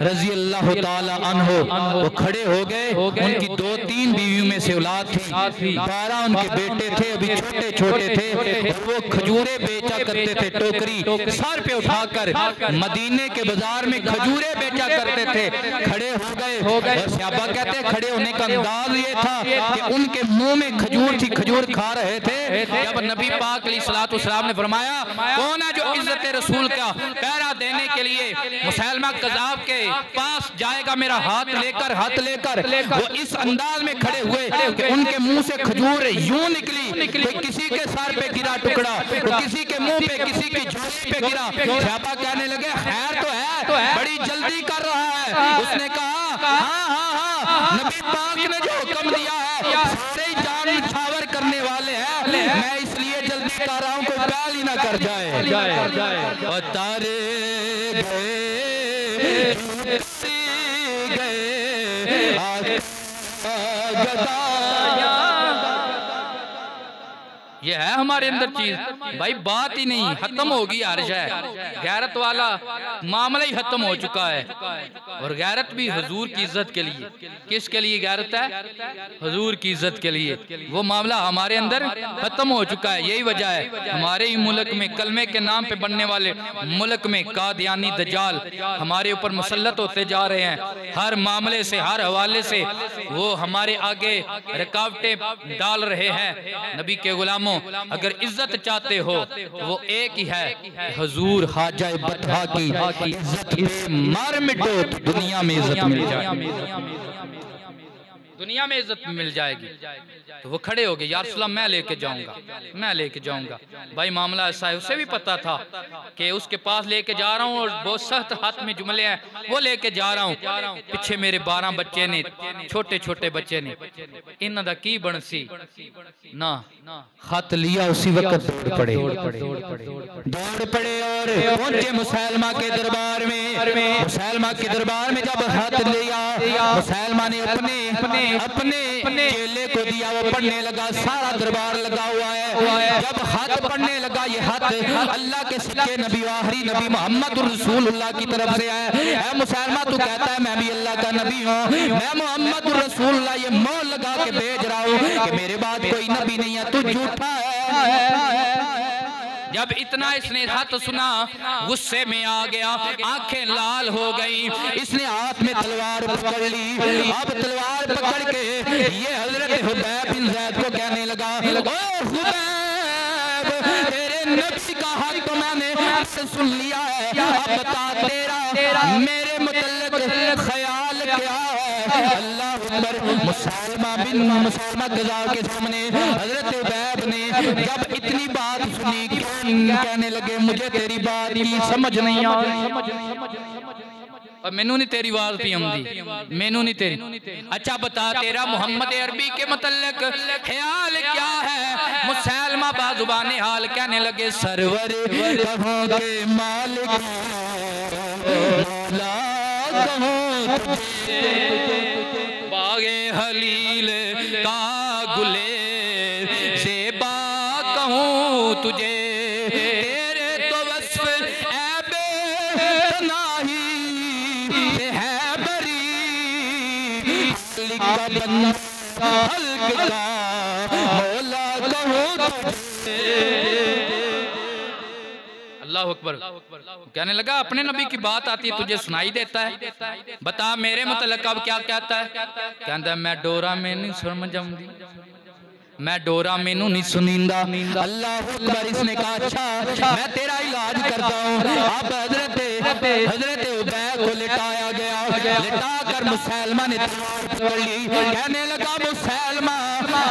रज़ी अल्लाह ताला अन्हु वो खड़े हो गए। उनकी 2-3 बीवियों में से औलाद थी, 12 उनके बेटे थे, अभी छोटे छोटे थे। और वो खजूरें बेचा करते थे, टोकरी सर पे उठाकर मदीने के बाजार में खजूरें बेचा करते थे। खड़े हो गए और सहाबा कहते खड़े होने का अंदाज ये था कि उनके मुंह में खजूर थी, खजूर खा रहे थे। जब नबी पाक अलैहिस्सलाम ने फरमाया कौन है जो इज्जत रसूल का पहरा देने के लिए मुसलमा कज़ाब के पास जाएगा, मेरा हाथ लेकर वो इस अंदाज में खड़े हुए कि उनके मुंह से खजूर यूं निकली, कोई किसी के सर पे गिरा टुकड़ा, तो किसी के मुंह पे, किसी की झोली पे गिरा। सहाबा कहने लगे खैर तो है, बड़ी जल्दी कर रहा है। उसने कहा हाँ, नबी पाक ने जो हुक्म दिया है सारे जान निछावर करने वाले हैं, मैं इसलिए जल्दी कर रहा हूँ कोई गाल ही ना कर जाए। और तारे गए ये है हमारे अंदर चीज भाई, बात ही नहीं खत्म होगी। अर्श है गैरत वाला मामला ही खत्म हो चुका है। और गैरत भी हुजूर की इज्जत के लिए। किसके लिए गैरत है? हुजूर की इज्जत के लिए। वो मामला हमारे अंदर खत्म हो चुका है। यही वजह है हमारे ही मुल्क में कलमे के नाम पे बनने वाले मुल्क में कादियानी दज्जाल हमारे ऊपर मुसल्लत होते जा रहे हैं। हर मामले से, हर हवाले से वो हमारे आगे रुकावटें डाल रहे हैं। नबी के गुलामों अगर इज्जत चाहते हो वो एक ही है, हुजूर ख्वाजा बतहा की इज्जत पे मार मिटो, दुनिया में इज्जत मिल जाएगी, दुनिया में इज्जत मिल जाएगी। तो वो खड़े हो गए, या रसूल अल्लाह मैं लेके जाऊंगा। भाई मामला ऐसा है, उसे भी पता था कि उसके पास लेके जा रहा हूँ और बहुत सख्त हाथ में जुमले हैं, वो लेके जा रहा हूँ। पीछे मेरे 12 बच्चे ने, छोटे छोटे बच्चे ने, इन्हां दा की बनसी ना खत लिया उसी वक्त दौड़ पड़े और पहुंचे मुसलमा के दरबार में। मुसलमा के दरबार में जब खत लिया, मुसलमा ने अपने चेले को दिया, वो पढ़ने लगा। सारा दरबार लगा हुआ है। जब खत पढ़ने लगा, ये खत अल्लाह के सच्चे नबी आखिरी नबी मोहम्मद रसूलुल्लाह की तरफ से है। ऐ मुसलमान तू कहता है मैं भी अल्लाह का नबी हूँ, मैं मोहम्मद रसूलुल्लाह ये मोहर लगा के भेज रहा हूँ कि मेरे बाद कोई नबी नहीं है, तू झूठा है। जब इतना इसने खत सुना गुस्से में आ गया, आंखें लाल हो गई। इसने हाथ में तलवार पकड़ ली। अब तलवार पकड़ के ये हजरत हुबैब बिन ज़ैद को कहने लगा, ओ हुबैब तेरे नबी का हक तो मैंने आपसे सुन लिया है, अब बता तेरा मेरे मुतल्लिक ख्याल क्या है? अल्लाह अकबर। मुसलमा कज़ाब के सामने हजरत हुबैब ने जब इतनी बात सुनी कहने लगे मुझे तेरी बात की समझ नहीं आई, और मैनू नहीं तेरी आवाज पी आउंदी, मैनू नहीं तेरी। अच्छा बता तेरा मोहम्मद अरबी के मतलब ख्याल क्या है? मुसलमा बाजुबाने हाल कहने लगे सरवर कहोगे मालिक कहूँ तुझे, बागे हलील का गुले ज़ेबा कहूँ तुझे, तेरे तो वस्फ़ ऐबे तनाही से है बरी, लिखा बंदा हल्क का मौला कहूँ तुझे। अल्लाह अकबर। कहने लगा अपने नबी की बात आती है तुझे सुनाई देता है, बता मेरे मुतल्लिक़ अब क्या कहता है। कहता मैं डोरा में नहीं सुन जाऊंगी, मैं डोरा मैनू नहीं सुनींदा। अल्लाह अकबर। इसने कहा अच्छा मैं तेरा इलाज करता हूँ। अब हजरत उबैद को लिटाया गया, लिटा कर मुसैलमा ने तलवार पकड़ ली। कहने लगा मुसैलमा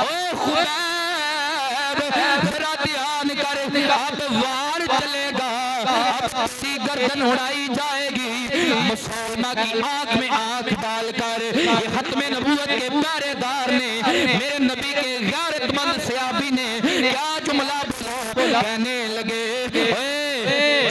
ओ खुबैब जरा ध्यान कर, अब वार चलेगा, अब सी गर्दन उड़ाई जाएगी। मुसैलमा की आंख में आंख डालकर ये खत्मे नबूवत के पहरेदार ने, मेरे नबी के गैरतमंद सहाबी ने क्या जुमला बोला। कहने लगे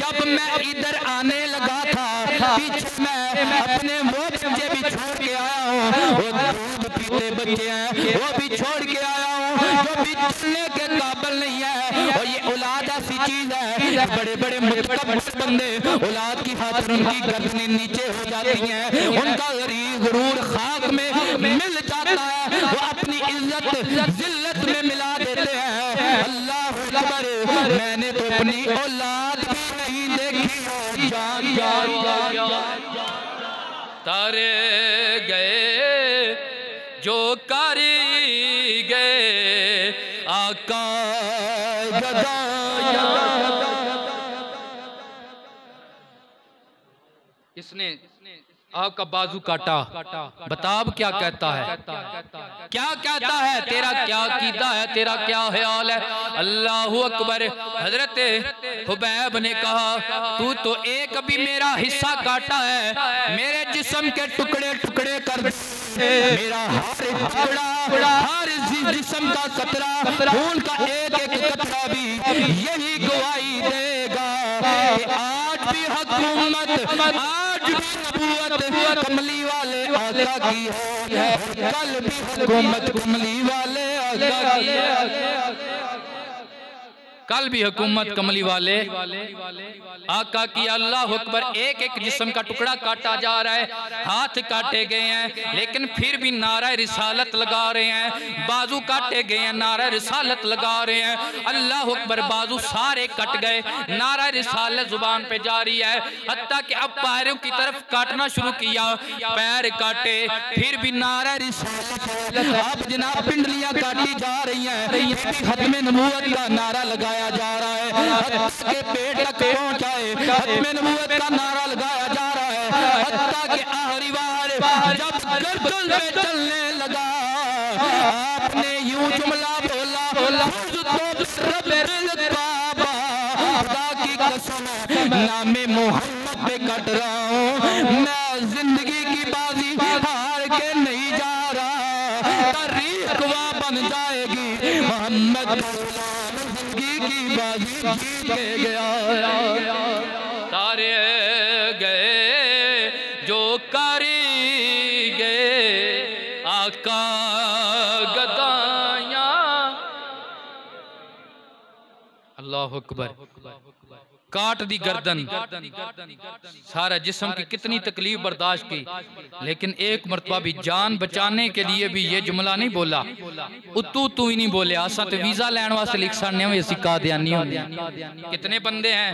जब मैं इधर आने लगा था पीछे मैं अपने वो बच्चे भी छोड़ के आया हूँ, वो दूध पीते बच्चे हैं वो भी छोड़ के आया हूँ, जो भी चलने के काबिल नहीं है। और ये औलाद ऐसी चीज है, बड़े बड़े मुतकब्बिर बंदे औलाद की खातिर उनकी गर्दनें नीचे हो जाती हैं, उनका गुरूर खाक में मिल जाता है, वो अपनी इज्जत जिल्लत में मिला देते हैं। अल्लाह अकबर। मैंने तो अपनी औलाद भी नहीं देखी हो तारे गए जो कारी गए आका गदाया। इसने आपका बाजू काटा, बता अब क्या कहता है, क्या कहता है, तेरा क्या कीदा है, तेरा क्या ख्याल है। अल्लाह अकबर। हजरत हुबैब ने कहा तू तो एक भी मेरा हिस्सा काटा है, मेरे जिस्म के टुकड़े टुकड़े कर, मेरा हर टुकड़ा हर जिस्म का कतरा खून का एक एक कतरा भी यही गवाही देगा कि आज भी हुकूमत, आज भी नबूवत कमली वाले आका की है, कल भी हुकूमत कमली वाले आका की है, कल भी हुकूमत कमली वाले आका की। अल्लाह अकबर। एक एक जिस्म का टुकड़ा काटा जा रहा है, हाथ काटे गए हैं लेकिन फिर भी नारा रिसालत लगा रहे हैं, बाजू काटे गए हैं नारा रिसालत लगा रहे हैं। अल्लाह अकबर। बाजू सारे कट गए, नारा रिसालत जुबान पे जारी है, हत्ता कि अब पैरों की तरफ काटना शुरू किया, पैर काटे फिर भी नारा रिसालत। अब जनाब पिंडलियां काटी जा रही हैं, खत्मे नबूवत का नारा लगाया जा रहा है, के पेट तक पहुंचाए खत्मे नबूवत का नारा लगाया जा रहा है, हत्ता के आखिरी बार जब गर्दन पे चलने लगा आपने यूं जुमला बोला खुदा की कसम नामे मोहम्मद पे कट रहा हूँ, मैं जिंदगी की बाजी हार के नहीं जा रहा, तारीख गवाह बन जाएगी मोहम्मद की बाजी जीत के गया। तारे गए जो कारी गए आका गदाया। अल्लाह अकबर। काट दी गर्दन, सारा जिस्म की कितनी तकलीफ बर्दाश्त की, लेकिन एक मरतबा भी जान बचाने के लिए भी ये जुमला नहीं बोला, उतू तू ही नहीं बोले। आसा तो वीजा लैन वास्ते लिख सकने असी कादियानी होंगे। कितने बंदे हैं,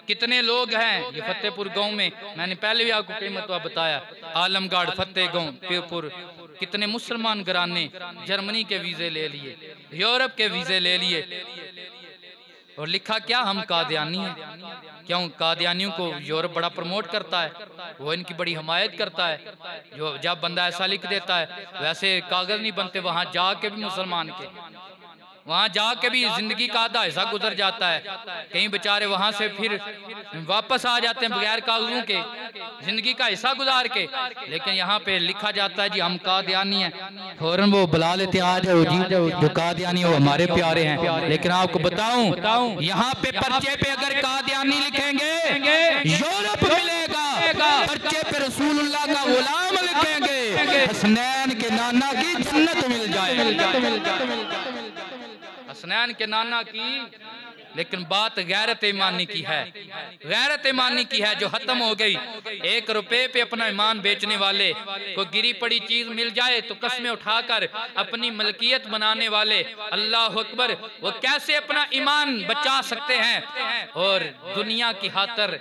कितने लोग हैं ये फतेहपुर गांव में, मैंने पहले भी आपको कई मरतबा बताया, आलमगढ़, फतेह गांव, पीरपुर, कितने मुसलमान घराने जर्मनी के वीजे ले लिए, यूरोप के वीजे ले लिए, और लिखा क्या हम कादियानी हैं। क्यों? कादियानियों को यूरोप बड़ा प्रमोट करता है, वो इनकी बड़ी हमायत करता है। जो जब बंदा ऐसा लिख देता है, वैसे कागज नहीं बनते, वहां जाके भी मुसलमान के वहां जाके भी जिंदगी का आधा हिस्सा गुजर जाता है। कहीं बेचारे वहां से फिर वापस आ जाते हैं बगैर कागजों के, जिंदगी का हिस्सा गुजार के, लेकिन यहाँ पे लिखा जाता है जी हम कादियानी हैं, फौरन वो बुला लेते हैं, आ जाओ जी, जो कादियानी वो हमारे प्यारे हैं। लेकिन आपको बताऊं यहाँ पे पर्चे पे अगर कादियानी लिखेंगे यूरोप मिलेगा, पर्चे पे रसूलुल्लाह का गुलाम लिखेंगे, हसनैन के नाना की जन्नत मिल जाए। हसनैन के नाना की, लेकिन बात गैरत ईमानी की है, गैरत ईमानी की है जो खत्म हो गई। 1 रुपए पे अपना ईमान बेचने वाले को गिरी पड़ी चीज मिल जाए तो कस्में उठाकर अपनी मलकियत बनाने वाले, अल्लाह अकबर, वो कैसे अपना ईमान बचा सकते हैं? और दुनिया की खातिर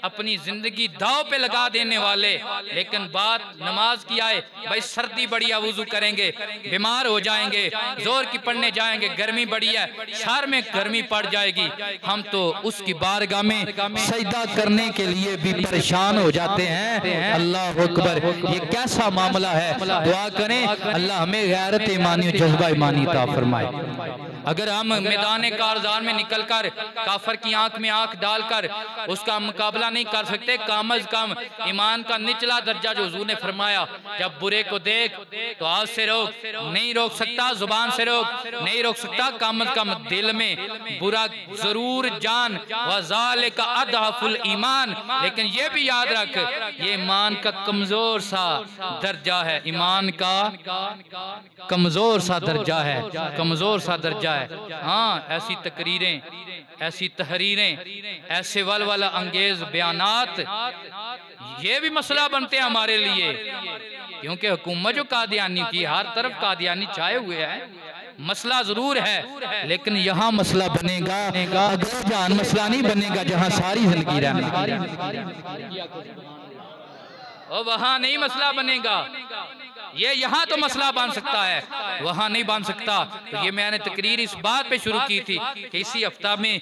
अपनी जिंदगी दाव पे लगा देने वाले। लेकिन बात नमाज की आए, भाई सर्दी बड़ी है, वुजू करेंगे, बीमार हो जाएंगे, जोर की पढ़ने जाएंगे, गर्मी बड़ी है, शहर में गर्मी पड़ जाए, हम तो उसकी बारगाह में सजदा करने के लिए भी परेशान हो जाते हैं। अल्लाह अकबर, ये कैसा मामला है? दुआ करें अल्लाह हमें गैरत ईमानी और जज्बा ईमानी अता फरमाए। अगर हम मैदान कारज़ार में निकलकर काफर की आंख में आंख डालकर उसका मुकाबला नहीं कर सकते, कम अज कम ईमान का निचला दर्जा जो हुजूर ने फरमाया, जब बुरे को देख तो हाथ से रोक, नहीं रोक सकता, जुबान से रोक, नहीं रोक सकता, कम अज कम दिल में बुरा जरूर जान, वज़ालिका अदअफुल ईमान। लेकिन ये भी याद रख, ये ईमान का कमजोर सा दर्जा है, ईमान का कमजोर सा दर्जा है, कमजोर सा दर्जा है। हाँ, ऐसी तकरीरें, ऐसी तहरीरें, ऐसे वलवला अंगेज बयानात, ये भी मसला बनते हैं हमारे लिए, क्योंकि हुकूमत जो कादियानी की, हर तरफ कादियानी छाए हुए हैं। मसला जरूर है, लेकिन यहाँ मसला बनेगा, अगर जान मसला नहीं बनेगा जहाँ सारी जिंदगी रहना, और वहाँ नहीं मसला बनेगा। ये यहाँ तो मसला बन सकता है, वहाँ नहीं बन सकता। तो ये मैंने तकरीर इस बात पे शुरू की थी कि इसी हफ्ता में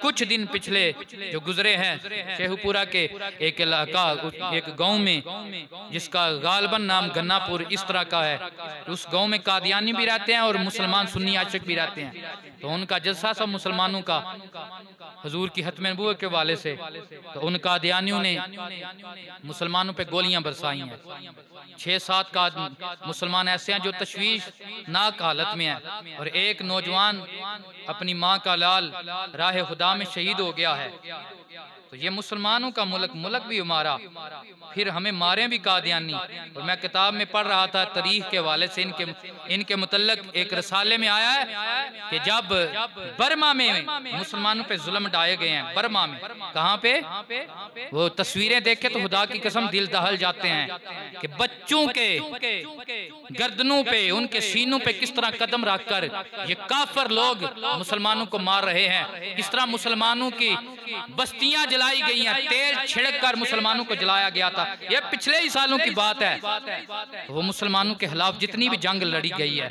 कुछ दिन पिछले जो गुजरे हैं, शेखुपुरा के एक इलाका, एक गांव में जिसका गालबन नाम गन्नापुर इस तरह का है, उस गांव में कादियानी भी रहते हैं और मुसलमान सुन्नी आशिक भी रहते हैं। तो उनका जलसा सब मुसलमानों का हुजूर की खत्म नबूवत के वाले से, तो उन कादियानियों ने मुसलमानों पे गोलियां बरसाई हैं। 6-7 का मुसलमान ऐसे हैं जो तशवीशनाक हालत में हैं, और एक नौजवान अपनी माँ का लाल राह खुदा में शहीद हो गया है। तो ये मुसलमानों का मुल्क भी हमारा, फिर हमें मारे भी कादियानी। और मैं किताब में पढ़ रहा था तारीख के हवाले से, इनके मुतल्लक एक रसाले में आया है कि जब बर्मा में मुसलमानों पे जुल्म ढाए गए हैं, बर्मा में, कहाँ पे, वो तस्वीरें देख के तो खुदा की कसम दिल दहल जाते हैं कि बच्चों के गर्दनों पे, उनके सीनों पे किस तरह कदम रखकर ये काफिर लोग मुसलमानों को मार रहे हैं, किस तरह मुसलमानों की बस्तियां जलाई गई हैं, तेल छिड़क कर मुसलमानों को जलाया गया था। ये पिछले ही सालों की बात है। वो मुसलमानों के खिलाफ जितनी भी जंग लड़ी गई है,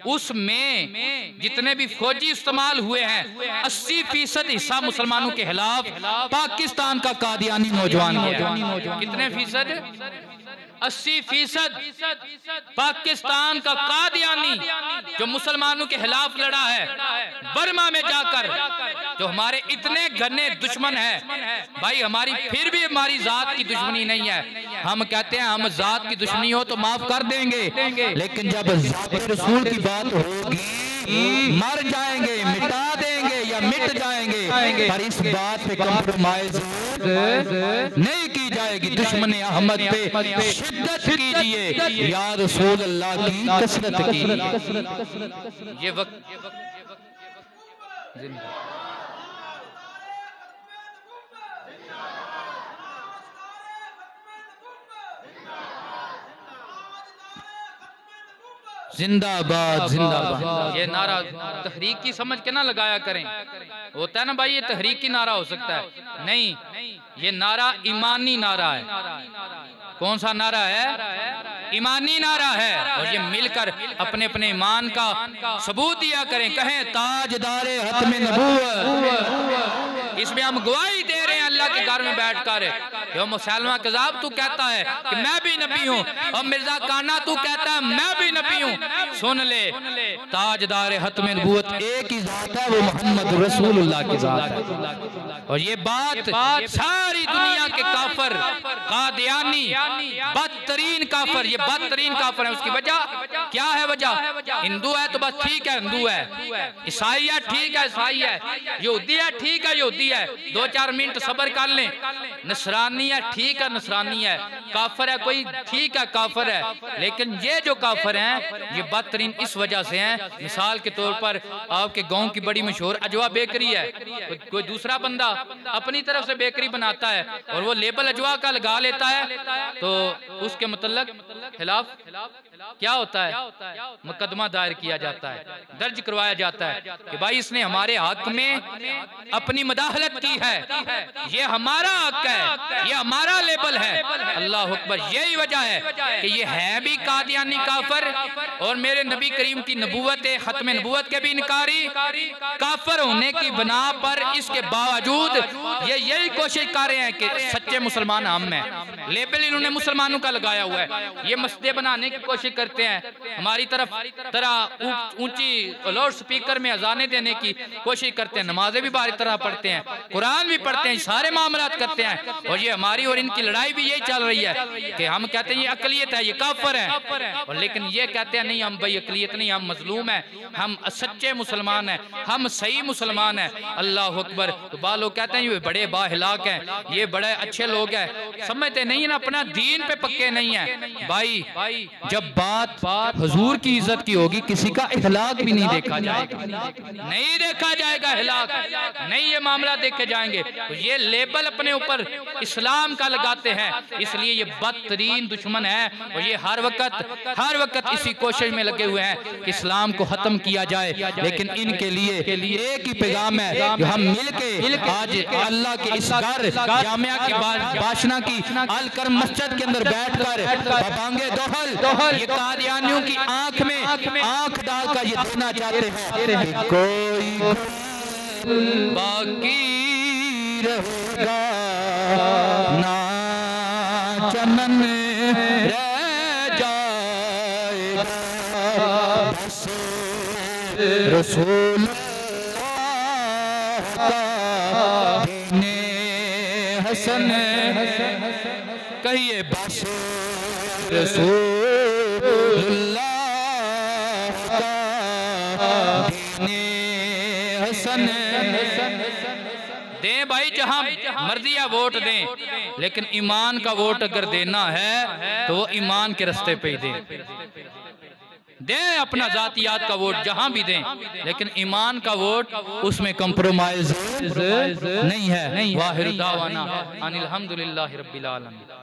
उसमें जितने भी फौजी इस्तेमाल हुए हैं, 80% हिस्सा मुसलमानों के खिलाफ पाकिस्तान का कादियानी नौजवान है। कितने फीसद? 80% पाकिस्तान का कादियानी जो मुसलमानों के खिलाफ लड़ा है बर्मा में जाकर। जो हमारे इतने घने दुश्मन है भाई, हमारी फिर भी हमारी जात की दुश्मनी नहीं है। हम कहते हैं हम जात की दुश्मनी हो तो माफ कर देंगे, लेकिन जब जात रसूल की बात होगी, मर जाएंगे, मिटा देंगे या मिट जाएंगे, पर इस बात पे कॉम्प्रोमाइज नहीं की जाएगी। दुश्मन अहमद पे शिद्दत कीजिए, या रसूल अल्लाह की कसरत कीजिए। ये वक्त जिंदाबाद जिंदाबाद। ये नारा तहरीक की समझ के ना लगाया करें। होता है ना भाई, ये तहरीक की नारा हो सकता है, नहीं, ये नारा ईमानी नारा है। कौन सा नारा है? ईमानी नारा है। और ये मिलकर अपने अपने ईमान का सबूत दिया करें, कहें ताजदारे खत्म नबूवत। इसमें हम गवाही दे रहे हैं अल्लाह के घर में बैठकर। जो मुसलमान कज़ाब तू कहता है कि मैं भी नबी हूँ। और मिर्जा काना तू कहता है मैं भी नबी हूँ। सुन ले, ताजदार खत्म नबूवत एक ही जात है, वो मोहम्मद रसूलुल्लाह की जात है। और ये बात सारी दुनिया के काफर, कादियानी, बदतरीन काफर, ये बदतरीन काफर है। उसकी वजह क्या है? वजह हिंदू है तो बस ठीक है हिंदू है, ईसाई है ठीक है ईसाई है, यहूदी है ठीक है यहूदी है, 2-4 मिनट सब्र कर लें, नसरानी है ठीक है नसरानी है, काफर है कोई ठीक है काफर है। लेकिन ये जो काफर हैं ये बदतरीन इस वजह से हैं। मिसाल के तौर पर आपके गांव की बड़ी मशहूर अजवा बेकरी है, कोई दूसरा बंदा अपनी तरफ से बेकरी बनाता है और वो लेबल अजवा का लगा लेता है, तो उसके मतलब खिलाफ क्या होता है? मुकदमा दायर किया जाता है, दर्ज करवाया जाता है कि भाई इसने हमारे हक में अपनी मदाखलत की है, ये हमारा हक है, ये हमारा लेबल है। अल्लाह अकबर। यही वजह है कि ये है भी कादियानी काफर और मेरे नबी करीम की नबूवत खत्म नबूवत के भी इनकारी काफर होने की बना पर इसके बावजूद ये यही कोशिश कर रहे हैं कि सच्चे मुसलमान हम हैं। लेबल इन्होंने मुसलमानों का लगाया हुआ है। ये मस्जिदें बनाने की कोशिश करते हैं, हमारी तरह ऊंची लाउड स्पीकर में अजाने देने की कोशिश करते हैं, नमाजें भी बारी तरह पढ़ते हैं, कुरान भी पढ़ते हैं, सारे मामलात करते हैं। और ये हमारी और इनकी लड़ाई भी यही चल रही है कि हम कहते हैं ये अकलियत है, ये काफर है, और लेकिन ये कहते हैं नहीं हम भाई अकलियत नहीं, हम मजलूम है, हम सच्चे मुसलमान हैं, हम सही मुसलमान हैं। अल्लाह अकबर। तो बाल लोग कहते हैं ये बड़े बाहिलाक हैं, ये बड़े अच्छे लोग हैं, समझते नहीं ना, अपना दीन पे पक्के नहीं है। भाई जब बात हुजूर की इज्जत की होगी किसी का इखलाक भी नहीं देखा जाएगा, नहीं देखा जाएगा इखलाक, नहीं ये मामला देखे जाएंगे। तो ये लेबल अपने ऊपर इस्लाम का लगाते हैं, इसलिए ये बदतरीन दुश्मन है और ये हर वक्त इसी कोशिश में लगे हुए हैं कि इस्लाम को खत्म किया जाए। लेकिन इनके लिए एक ही पैगाम है कि हम मिलके आज अल्लाह के इस घर जामिया की बाशना की अल करम मस्जिद के अंदर बैठकर बाबांगे दोहल ये कादियानियों की आंख में आंख डालकर ये देना चाहते हैं कोई बाकी रहेगा ना चमन रह जाएगा, बस रसूल हसन कहिए, बस रसूलुल्लाह हसन दे भाई, जहां मर्जी या वोट दें, लेकिन ईमान का वोट अगर देना है तो वो ईमान के रास्ते पे ही दें, अपना जातियात का वोट जहां भी दें, लेकिन ईमान का वोट उसमें कंप्रोमाइज नहीं है। वाहिर दावाना अनिल हम्दुलिल्लाहि रब्बिल आलमीन।